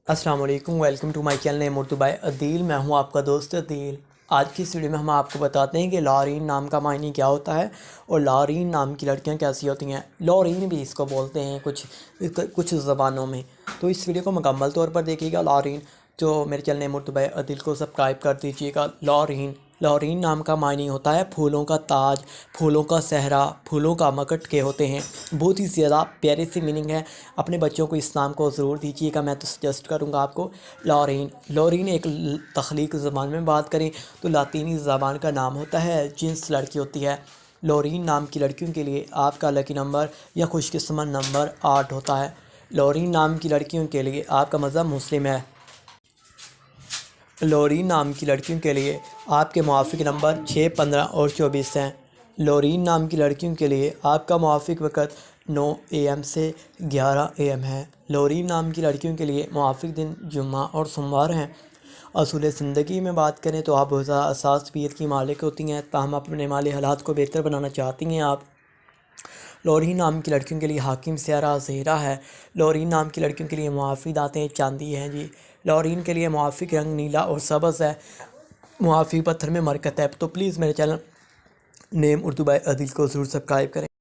السلام علیکم، welcome to my channel name Urdu by Adeel. میں ہوں آپ کا دوست عدیل۔ آج کی اس ویڈیو میں ہم آپ کو بتاتے ہیں کہ لورین نام کا معنی کیا ہوتا ہے اور لورین نام کی لڑکیاں کیسی ہوتی ہیں۔ لورین بھی اس کو بولتے ہیں کچھ زبانوں میں، تو اس ویڈیو کو مکمل طور پر دیکھیے گا۔ لورین جو میرے چینل نیم اردو بائی عدیل کو سبسکرائب کر دیجیے گا۔ لورین نام کا معنی ہوتا ہے پھولوں کا تاج، پھولوں کا صحرا، پھولوں کا مکٹ کے ہوتے ہیں۔ بہت ہی زیادہ پیارے سی میننگ ہے۔ اپنے بچوں کو اس نام کو ضرور دیجیے گا، میں تو سجیسٹ کروں گا آپ کو۔ لورین ایک تخلیق زبان میں بات کریں تو لاطینی زبان کا نام ہوتا ہے، جنس لڑکی ہوتی ہے۔ لورین نام کی لڑکیوں کے لیے آپ کا لکی نمبر یا خوش قسمت نمبر 8 ہوتا ہے۔ لورین نام کی لڑکیوں کے لیے آپ کا مذہب مسلم ہے۔ لورین نام کی لڑکیوں کے لیے آپ کے موافق نمبر 6، 15 اور 24 ہیں۔ لورین نام کی لڑکیوں کے لیے آپ کا موافق وقت 9 AM سے 11 AM ہے۔ لورین نام کی لڑکیوں کے لیے موافق دن جمعہ اور سوموار ہیں۔ اصول زندگی میں بات کریں تو آپ بہت زیادہ حساس طبیعت کی مالک ہوتی ہیں، تاہم اپنے مالی حالات کو بہتر بنانا چاہتی ہیں آپ۔ لورین نام کی لڑکیوں کے لیے حاکم سیارہ زہرہ ہے۔ لورین نام کی لڑکیوں کے لیے موافق دھاتیں چاندی ہیں جی۔ لورین کے لیے موافق رنگ نیلا اور سبز ہے۔ موافق پتھر میں مرکت ہے، تو پلیز میرے چینل نیم اردو بائی عدیل کو ضرور سبسکرائب کریں۔